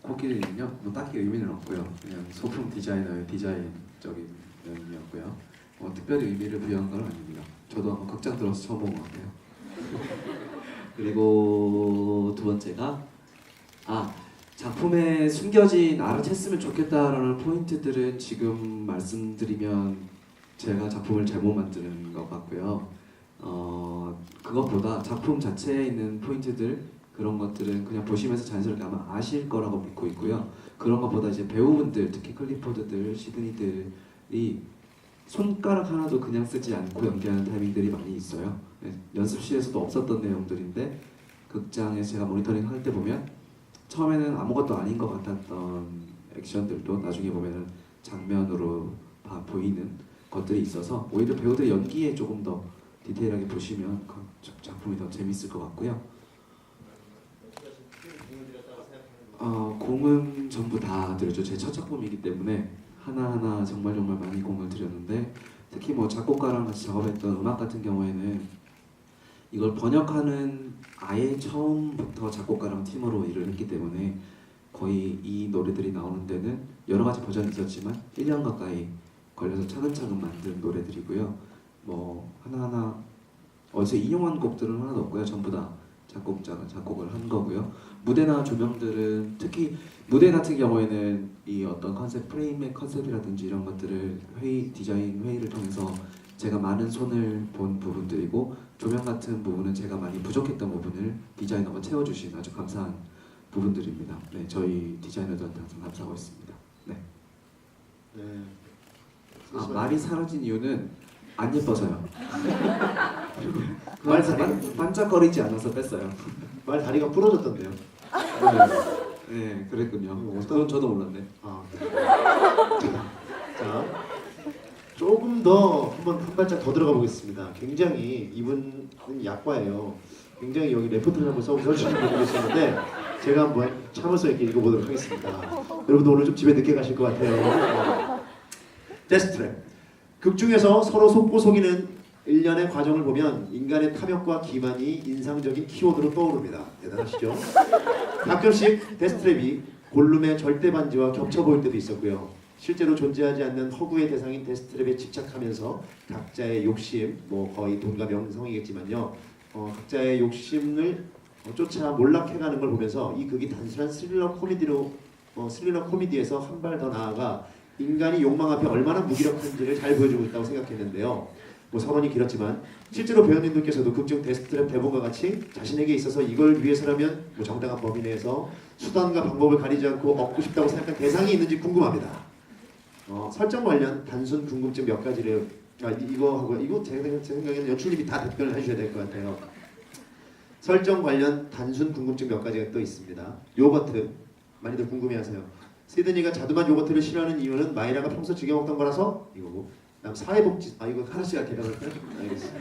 코끼리는요, 뭐 딱히 의미는 없고요. 그냥 소품 디자이너의 디자인적인 면이었고요. 특별히 의미를 부여한 건 아닙니다. 저도 아마 극장 들어서 처음 본 것 같아요. 그리고 두 번째가 작품에 숨겨진 알아챘으면 좋겠다라는 포인트들은 지금 말씀드리면 제가 작품을 잘못 만드는 것 같고요. 그것보다 작품 자체에 있는 포인트들 그런 것들은 그냥 보시면서 자연스럽게 아마 아실 거라고 믿고 있고요. 그런 것보다 이제 배우분들, 특히 클리포드들, 시드니들이 손가락 하나도 그냥 쓰지 않고 연기하는 타이밍들이 많이 있어요. 연습실에서도 없었던 내용들인데 극장에서 제가 모니터링 할 때 보면 처음에는 아무것도 아닌 것 같았던 액션들도 나중에 보면은 장면으로 보이는 것들이 있어서 오히려 배우들 연기에 조금 더 디테일하게 보시면 작품이 더 재밌을 것 같고요. 공은 전부 다 들였죠. 제 첫 작품이기 때문에 하나하나 정말 많이 공을 들였는데 특히 뭐 작곡가랑 같이 작업했던 음악 같은 경우에는 이걸 번역하는 아예 처음부터 작곡가랑 팀으로 일을 했기 때문에 거의 이 노래들이 나오는 데는 여러 가지 버전이 있었지만 1년 가까이 걸려서 차근차근 만든 노래들이고요. 뭐 하나하나 어디서 인용한 곡들은 하나도 없고요. 전부 다 작곡자가 작곡을 한 거고요. 무대나 조명들은 특히 무대 같은 경우에는 이 어떤 컨셉, 프레임의 컨셉이라든지 이런 것들을 디자인 회의를 통해서 제가 많은 손을 본 부분들이고 조명 같은 부분은 제가 많이 부족했던 부분을 디자이너가 채워주신 아주 감사한 부분들입니다. 네, 저희 디자이너들한테 항상 감사하고 있습니다. 네. 네. 말이 사라진 이유는 안 예뻐서요. 말 반짝거리지 않아서 뺐어요. 말 다리가 부러졌던데요. 네, 그랬군요. 그건 저도 몰랐네. 자, 조금 더 한 발짝 더 들어가 보겠습니다. 굉장히 이분은 약과예요. 굉장히 여기 레포트를 한번 써주신 분이 계시는데 제가 한번 참을성 있게 읽어보도록 하겠습니다. 여러분도 오늘 좀 집에 늦게 가실 것 같아요. 데스트랩. 극 중에서 서로 속고 속이는 일련의 과정을 보면 인간의 탐욕과 기만이 인상적인 키워드로 떠오릅니다. 대단하시죠? 가끔씩 데스트랩이 골룸의 절대 반지와 겹쳐 보일 때도 있었고요. 실제로 존재하지 않는 허구의 대상인 데스트랩에 집착하면서 각자의 욕심, 뭐 거의 돈과 명성이겠지만요. 각자의 욕심을 쫓아 몰락해가는 걸 보면서 이 극이 단순한 스릴러 코미디에서 한 발 더 나아가 인간이 욕망 앞에 얼마나 무기력한지를 잘 보여주고 있다고 생각했는데요. 뭐 서론이 길었지만 실제로 배우님들께서도 극중 데스트랩 대본과 같이 자신에게 있어서 이걸 위해서라면 뭐 정당한 범위 내에서 수단과 방법을 가리지 않고 얻고 싶다고 생각한 대상이 있는지 궁금합니다. 설정 관련 단순 궁금증 몇 가지를 이거 제 생각에는 연출님이 다 답변을 해주셔야 될 것 같아요. 설정 관련 단순 궁금증 몇 가지가 또 있습니다. 요거트 많이들 궁금해하세요. 시드니가 자두맛 요거트를 싫어하는 이유는 마이라가 평소 즐겨 먹던 거라서 이거고. 다음 사회복지 이거 하나씩 대답할까요? 알겠습니다.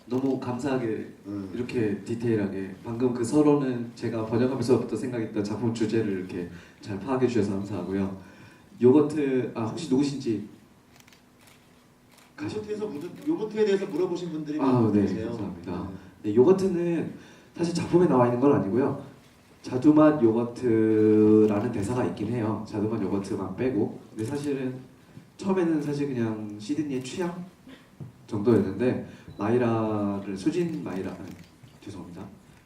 너무 감사하게 이렇게 디테일하게 방금 그 서론은 제가 번역하면서부터 생각했던 작품 주제를 이렇게 잘 파악해 주셔서 감사하고요. 요거트 혹시 누구신지 요거트에 대해서 물어보신 분들이 네, 계세요. 감사합니다. 네, 요거트는 사실 작품에 나와 있는 건 아니고요. 자두맛 요거트라는 대사가 있긴 해요. 자두맛 요거트만 빼고. 근데 사실은 처음에는 사실 그냥 시드니의 취향 정도였는데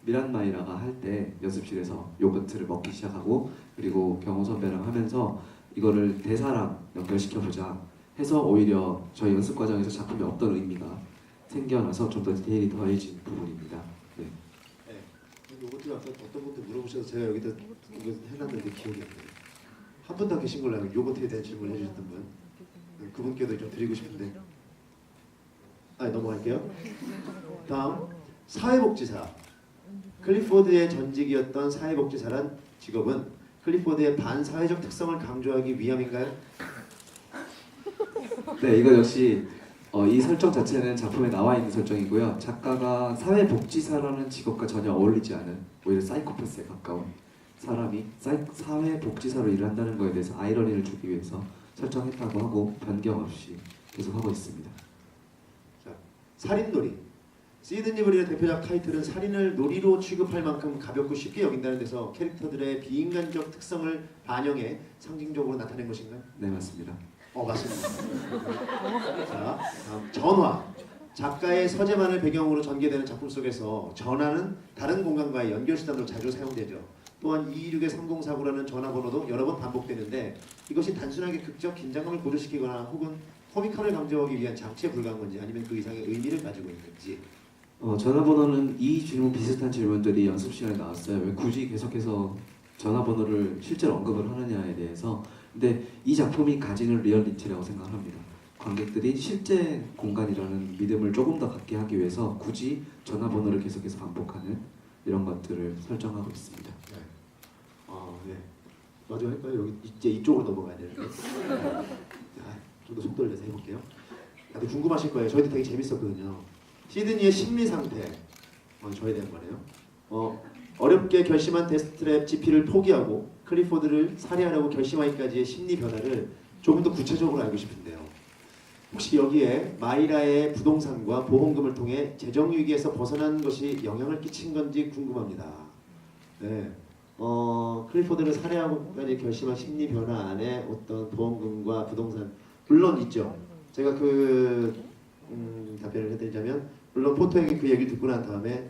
미란 마이라가 할 때 연습실에서 요거트를 먹기 시작하고 그리고 경호 선배랑 하면서 이거를 대사랑 연결시켜보자 해서 오히려 저희 연습 과정에서 작품에 없던 의미가 생겨나서 좀 더 디테일이 더해진 부분입니다. 네. 요거트 아까 어떤 분들 물어보셔서 제가 여기다 이거 해놨는데 기억이 안 나요. 한 분 더 계신 걸로 알고 요거트에 대한 질문을 해주셨던 분 그분께도 좀 드리고 싶은데 넘어갈게요. 다음 사회복지사. 클리포드의 전직이었던 사회복지사란 직업은 클리포드의 반사회적 특성을 강조하기 위함인가요? 네, 이거 역시 이 설정 자체는 작품에 나와 있는 설정이고요. 작가가 사회복지사라는 직업과 전혀 어울리지 않은 오히려 사이코패스에 가까운 사람이 사회복지사로 일을 한다는 것에 대해서 아이러니를 주기 위해서 설정했다고 하고 변경 없이 계속 하고 있습니다. 자, 살인놀이. 시드니 브릴의 대표작 타이틀은 살인을 놀이로 취급할 만큼 가볍고 쉽게 여긴다는 데서 캐릭터들의 비인간적 특성을 반영해 상징적으로 나타낸 것인가요? 네, 맞습니다. 맞습니다. 자, 다음 전화. 작가의 서재만을 배경으로 전개되는 작품 속에서 전화는 다른 공간과의 연결 수단으로 자주 사용되죠. 또한 226의 3049라는 전화번호도 여러 번 반복되는데 이것이 단순하게 극적 긴장감을 고조시키거나 혹은 코믹함을 강조하기 위한 장치에 불과한 건지 아니면 그 이상의 의미를 가지고 있는지. 전화번호는 이 질문 비슷한 질문들이 연습 시간에 나왔어요. 왜 굳이 계속해서 전화번호를 실제로 언급을 하느냐에 대해서. 근데 이 작품이 가지는 리얼리티라고 생각합니다. 관객들이 실제 공간이라는 믿음을 조금 더 갖게 하기 위해서 굳이 전화번호를 계속해서 반복하는 이런 것들을 설정하고 있습니다. 네. 네. 마저 할까요? 여기 이제 이쪽으로 넘어가야 되는데. 좀 더 속도를 내서 해볼게요. 다들 궁금하실 거예요. 저희도 되게 재밌었거든요. 시드니의 심리 상태. 저에 대한 거네요. 어렵게 결심한 데스트랩 GP를 포기하고 클리포드를 살해하려고 결심하기까지의 심리 변화를 조금 더 구체적으로 알고 싶은데요. 혹시 여기에 마이라의 부동산과 보험금을 통해 재정 위기에서 벗어난 것이 영향을 끼친 건지 궁금합니다. 네. 클리포드를 살해하고까지 결심한 심리 변화 안에 어떤 보험금과 부동산 물론 있죠. 제가 답변을 해드리자면 물론 포토에게 그 얘기를 듣고 난 다음에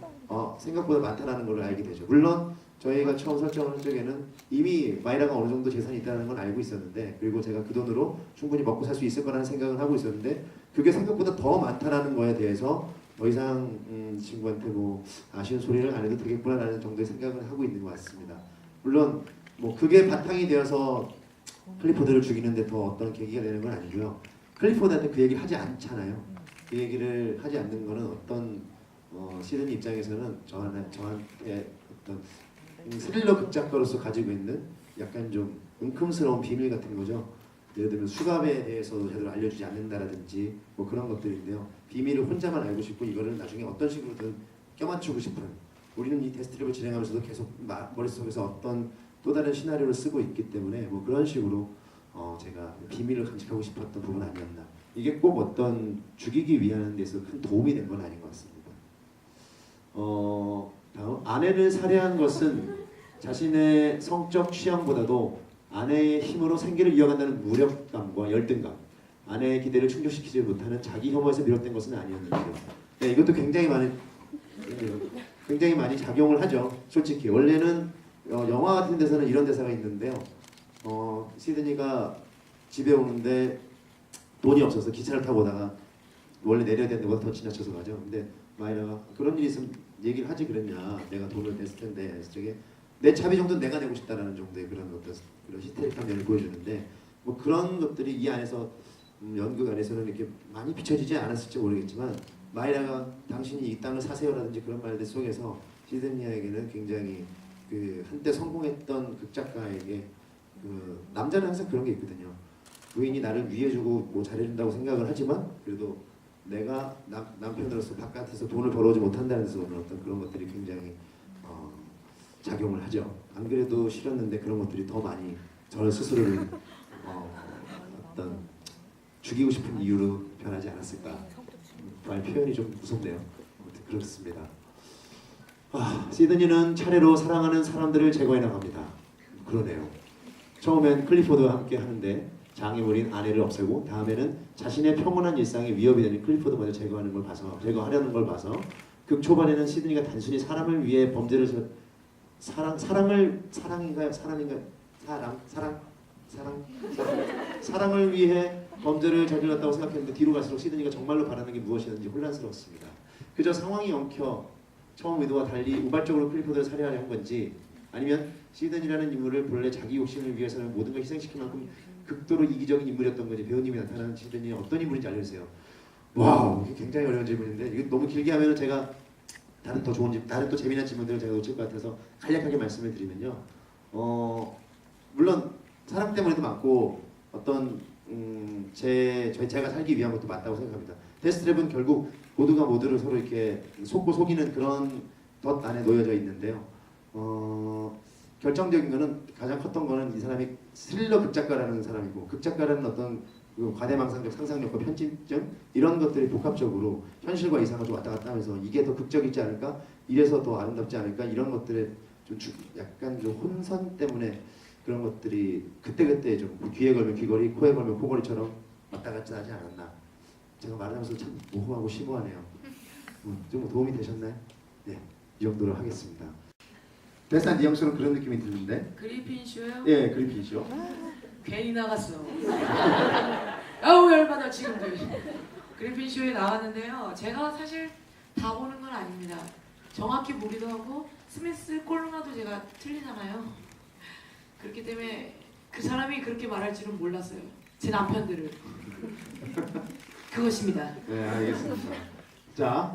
생각보다 많다는 걸 알게 되죠. 물론 저희가 처음 설정을 한 적에는 이미 마이라가 어느 정도 재산이 있다는 건 알고 있었는데 그리고 제가 그 돈으로 충분히 먹고 살 수 있을 거라는 생각을 하고 있었는데 그게 생각보다 더 많다는 거에 대해서 더 이상 친구한테 뭐 아쉬운 소리를 안 해도 되겠구나라는 정도의 생각을 하고 있는 것 같습니다. 물론 뭐 그게 바탕이 되어서 클리포드를 죽이는데 더 어떤 계기가 되는 건 아니고요. 클리포드한테 그 얘기를 하지 않잖아요. 그 얘기를 하지 않는 거는 어떤 시드니 입장에서는 저한테 어떤 스릴러 극작가로서 가지고 있는 약간 좀 은큼스러운 비밀 같은 거죠. 예를 들면 수갑에 대해서도 제대로 알려주지 않는다라든지 뭐 그런 것들인데요. 비밀을 혼자만 알고 싶고 이거를 나중에 어떤 식으로든 껴맞추고 싶은 우리는 이 테스트를 진행하면서도 계속 머릿속에서 어떤 또 다른 시나리오를 쓰고 있기 때문에 뭐 그런 식으로 제가 비밀을 간직하고 싶었던 부분 아니었나. 이게 꼭 어떤 죽이기 위한 데서 큰 도움이 된 건 아닌 것 같습니다. 다음 아내를 살해한 것은 자신의 성적 취향보다도 아내의 힘으로 생계를 이어간다는 무력감과 열등감, 아내의 기대를 충족시키지 못하는 자기 혐오에서 비롯된 것은 아니었는데요. 네, 이것도 굉장히 많이 작용을 하죠. 솔직히 원래는 영화 같은 데서는 이런 대사가 있는데요. 시드니가 집에 오는데 돈이 없어서 기차를 타고 오다가 원래 내려야 되는 데보다 더 지나쳐서 가죠. 근데 마이라가 그런 일이 있으면 얘기를 하지 그랬냐. 내가 돈을 냈을 텐데. 그래서 저게 내 차비 정도는 내가 내고 싶다라는 정도의 그런 어떤 그런 히스테릭한 면을 보여주는데 뭐 그런 것들이 이 안에서 연극 안에서는 이렇게 많이 비춰지지 않았을지 모르겠지만 마이라가 당신이 이 땅을 사세요라든지 그런 말들 속에서 시드니에게는 굉장히 그 한때 성공했던 극작가에게 그 남자는 항상 그런 게 있거든요. 부인이 나를 위해주고 뭐 잘해준다고 생각을 하지만 그래도 내가 남편으로서 바깥에서 돈을 벌어오지 못한다는 데서 오는 어떤 그런 것들이 굉장히 작용을 하죠. 안 그래도 싫었는데 그런 것들이 더 많이 저를 스스로를 어떤 죽이고 싶은 이유로 변하지 않았을까. 말 표현이 좀 무섭네요. 아무튼 그렇습니다. 시드니는 차례로 사랑하는 사람들을 제거해 나갑니다. 그러네요. 처음엔 클리포드와 함께 하는데 장애물인 아내를 없애고 다음에는 자신의 평온한 일상에 위협이 되는 클리포드 먼저 제거하려는 걸 봐서 극 초반에는 시드니가 단순히 사람을 위해 범죄를 사랑을 위해 범죄를 저질렀다고 생각했는데 뒤로 갈수록 시드니가 정말로 바라는 게 무엇이었는지 혼란스럽습니다. 그저 상황이 엉켜 처음 의도와 달리 우발적으로 클리포드를 살해하려 한 건지 아니면 시드니라는 인물을 본래 자기 욕심을 위해서는 모든 걸 희생시킬 만큼 극도로 이기적인 인물이었던 건지 배우님이 나타나는 시드니는 어떤 인물인지 알려주세요. 와우, 이게 굉장히 어려운 질문인데 이게 너무 길게 하면 제가 다른 또 재미난 질문들을 제가 놓칠 것 같아서 간략하게 말씀을 드리면요. 물론 사랑 때문에도 맞고 어떤 제가 살기 위한 것도 맞다고 생각합니다. 데스트랩은 결국 모두가 모두를 서로 이렇게 속고 속이는 그런 덫 안에 놓여져 있는데요. 결정적인 거는 가장 컸던 거는 이 사람이 스릴러 극작가라는 사람이고 극작가라는 어떤 그리고 과대망상적 상상력과 편집점 이런 것들이 복합적으로 현실과 이상을 좀 왔다 갔다 하면서 이게 더 극적이지 않을까? 이래서 더 아름답지 않을까? 이런 것들에 좀 약간 좀 혼선 때문에 그런 것들이 그때그때 좀 귀에 걸면 귀걸이, 코에 걸면 코걸이처럼 왔다 갔다 하지 않았나? 제가 말하면서 참 모호하고 심오하네요. 좀 도움이 되셨나요? 네, 이 정도로 하겠습니다. 데스탄 이영수는 그런 느낌이 드는데. 그리핀 쇼요? 예, 그리핀이죠. 괜히 나갔어. 아우 열받아 지금도. 그리핀 쇼에 나왔는데요. 제가 사실 다 보는 건 아닙니다. 정확히 보기도 하고 스미스 콜루나도 제가 틀리잖아요. 그렇기 때문에 그 사람이 그렇게 말할 줄은 몰랐어요. 제 남편들을. 그것입니다. 네, 알겠습니다. 자.